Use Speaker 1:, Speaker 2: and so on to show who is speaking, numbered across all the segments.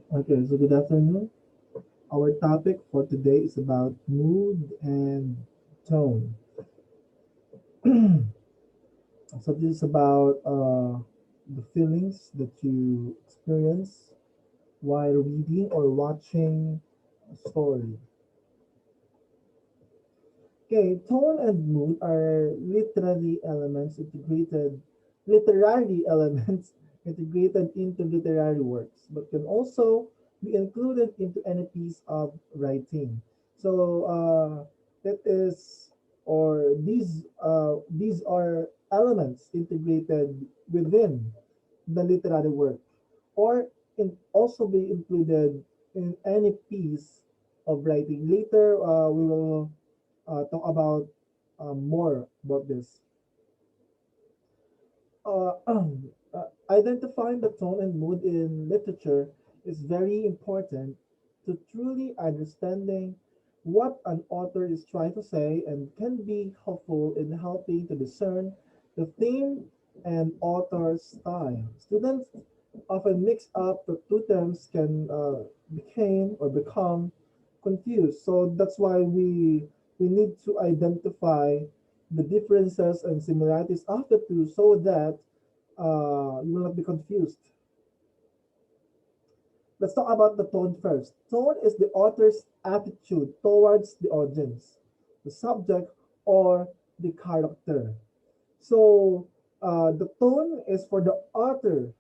Speaker 1: Okay, so good afternoon. Our topic for today is about mood and tone. So this is about the feelings that you experience while reading or watching a story. Okay, tone and mood are literary elements integrated into literary works, but can also be included into any piece of writing. So that is, or these are elements integrated within the literary work, or can also be included in any piece of writing. Later, we will talk about more about this. Identifying the tone and mood in literature is very important to truly understanding what an author is trying to say and can be helpful in helping to discern the theme and author's style. Students often mix up the two terms can become confused. So that's why we need to identify the differences and similarities of the two so that you will not be confused. Let's talk about the tone first. Tone is the author's attitude towards the audience, the subject, or the character. So the tone is for the author.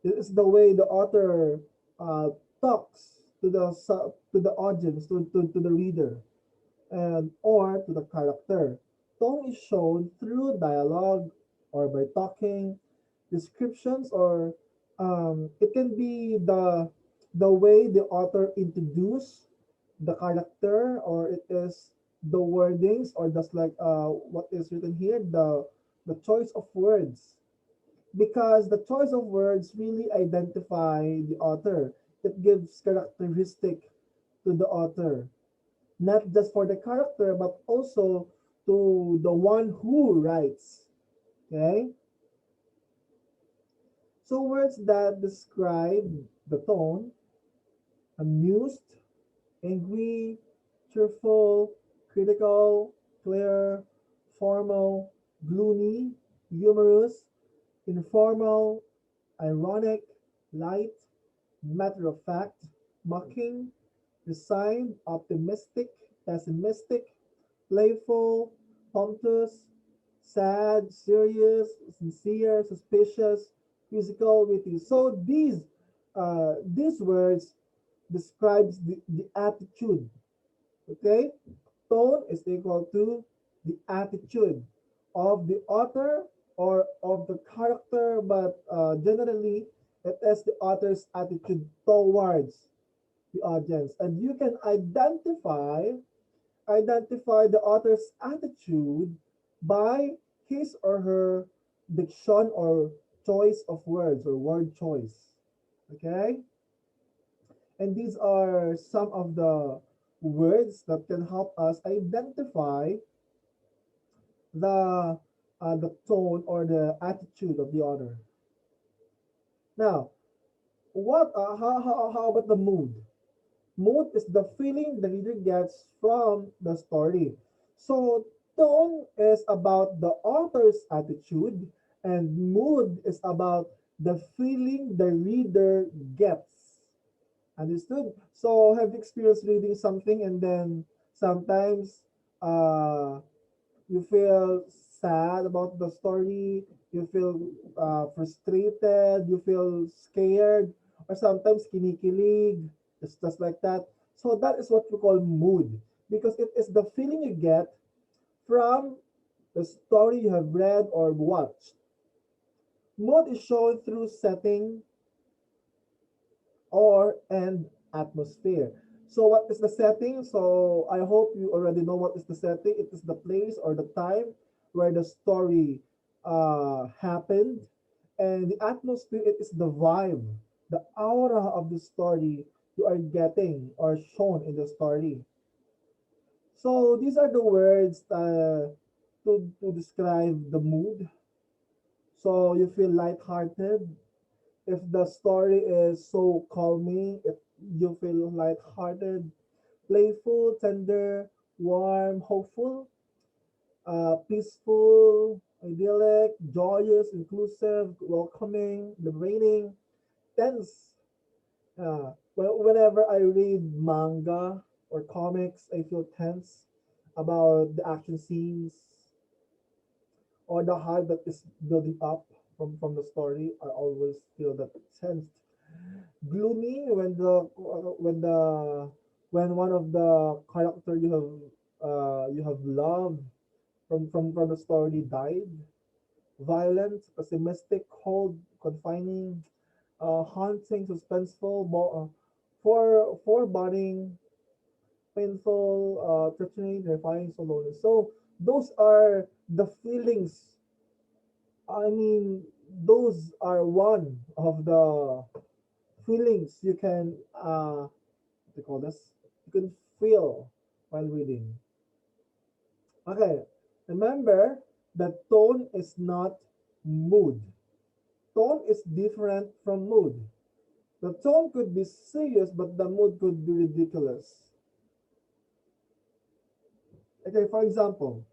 Speaker 1: It is the way the author uh, talks to to the audience, to the reader, and or to the character. Tone is shown through dialogue or by talking, descriptions, or it can be the way the author introduce the character, or it is the wordings, or just like what is written here, the choice of words, because the choice of words really identify the author. It gives characteristic to the author, not just for the character, but also to the one who writes. Okay? So words that describe the tone: amused, angry, cheerful, critical, clear, formal, gloomy, humorous, informal, ironic, light, matter of fact, mocking, resigned, optimistic, pessimistic, playful, pompous, sad, serious, sincere, suspicious, physical, witty. So these words describes the attitude. Okay, tone is equal to the attitude of the author or of the character, but generally it is the author's attitude towards the audience, and you can identify the author's attitude by his or her diction or choice of words or word choice. Okay, and these are some of the words that can help us identify the tone or the attitude of the author. Now, how about the mood? Mood is the feeling the reader gets from the story. So tone is about the author's attitude, and mood is about the feeling the reader gets. Understood? So have you experienced reading something and then sometimes uh, you feel sad about the story, you feel frustrated, you feel scared, or sometimes kinikilig, it's just like that. So that is what we call mood, because it is the feeling you get from the story you have read or watched. Mood is shown through setting or and atmosphere. So what is the setting? So I hope you already know what is the setting. It is the place or the time where the story happened, and the atmosphere. It is the vibe, the aura of the story you are getting or shown in the story. So these are the words to describe the mood. So you feel lighthearted, If the story is so calming, if you feel lighthearted, playful, tender, warm, hopeful, peaceful, idyllic, joyous, inclusive, welcoming, liberating, tense. Whenever I read manga or comics, I feel tense about the action scenes or the hype that is building up from the story. I always feel that tense, gloomy when one of the character you have loved from the story died. Violent, pessimistic, cold, confining, haunting, suspenseful, foreboding, painful, threatening, terrifying, so lonely. So those are the feelings. I mean, those are one of the feelings you can what do you call this? You can feel while reading. Okay, remember that tone is not mood. Tone is different from mood. The tone could be serious, but the mood could be ridiculous. Okay, for example,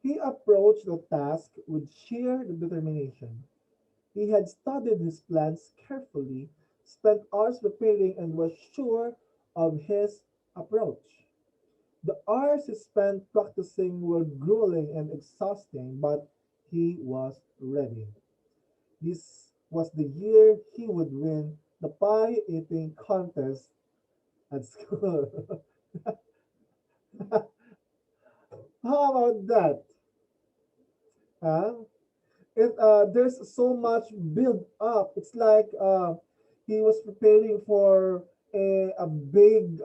Speaker 1: he approached the task with sheer determination. He had studied his plans carefully, spent hours preparing, and was sure of his approach. The hours he spent practicing were grueling and exhausting, but he was ready. This was the year he would win the pie eating contest at school. How about that? Huh? There's so much build up. It's like he was preparing for a big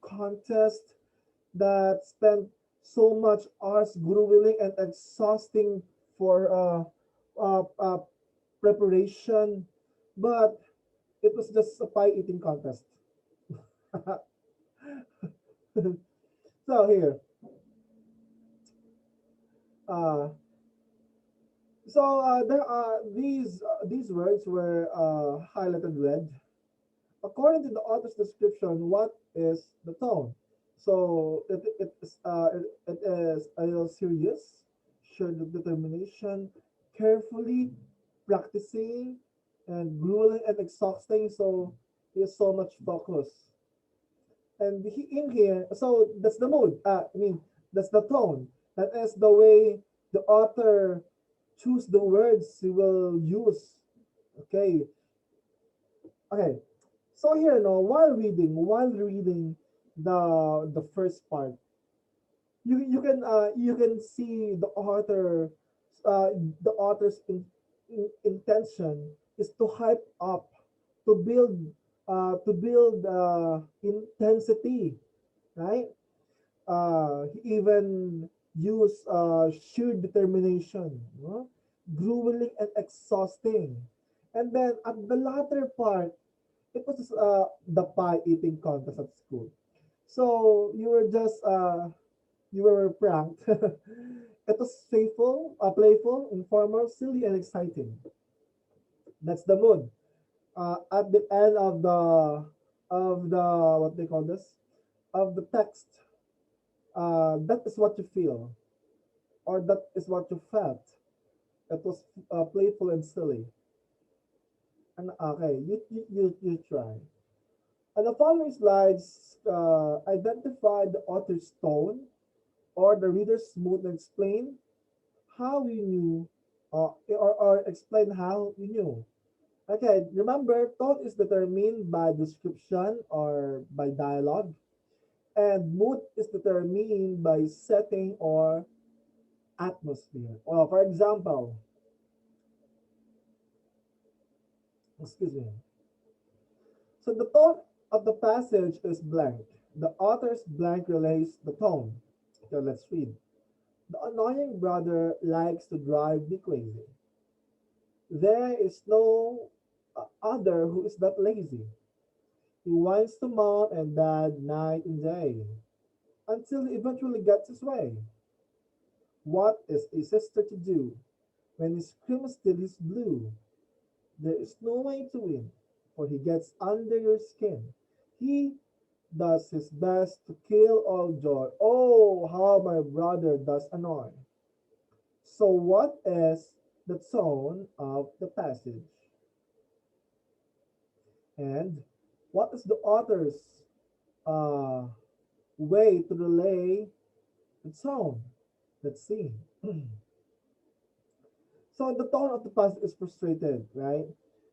Speaker 1: contest that spent so much hours grueling and exhausting for preparation, but it was just a pie eating contest. So here, uh, there are these words were highlighted red. According to the author's description, what is the tone? So it is a little serious, show the determination, carefully practicing, and grueling and exhausting. So there's so much focus. And in here, so that's the mood. I mean, that's the tone. That is the way the author choose the words he will use. Okay, okay. So here, no, while reading the first part, you can see uh, the author's intention is to hype up, to build intensity, right? He even use sheer determination, no? Grueling and exhausting. And then at the latter part, it was the pie eating contest at school. So you were pranked. It was playful, informal, silly, and exciting. That's the mood. At the end of the what they call this of the text, that is what you feel, or that is what you felt. It was playful and silly. And okay, you try. And the following slides identify the author's tone or the reader's mood and explain how we knew, or explain how we knew. Okay, remember, tone is determined by description or by dialogue, and mood is determined by setting or atmosphere. Well, for example, excuse me. So the tone of the passage is blank. The author's blank relays the tone. Okay, let's read. The annoying brother likes to drive me crazy. There is no other who is that lazy. He wants to mom and dad night and day until he eventually gets his way. What is a sister to do? When he screams till he's blue, there is no way to win, for he gets under your skin. He does his best to kill all joy. Oh, how my brother does annoy. So, what is the tone of the passage? And what is the author's uh, way to relay the tone? Let's see. So the tone of the passage is frustrated, right?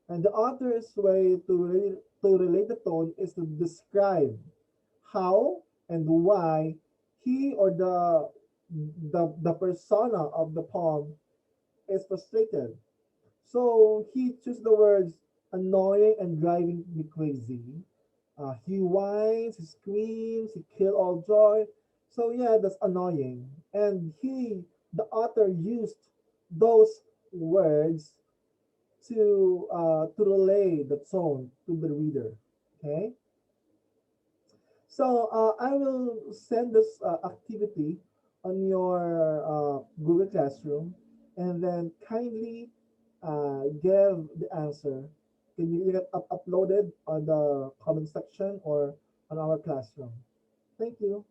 Speaker 1: And the author's way to relate the tone is to describe how and why he or the persona of the poem is frustrated. So he chose the words annoying and driving me crazy. He whines, he screams, he kill all joy. So yeah, that's annoying. And the author, used those words to relay the tone to the reader. Okay, so I will send this activity on your Google Classroom, and then kindly give the answer. Can you get uploaded on the comment section or on our classroom? Thank you.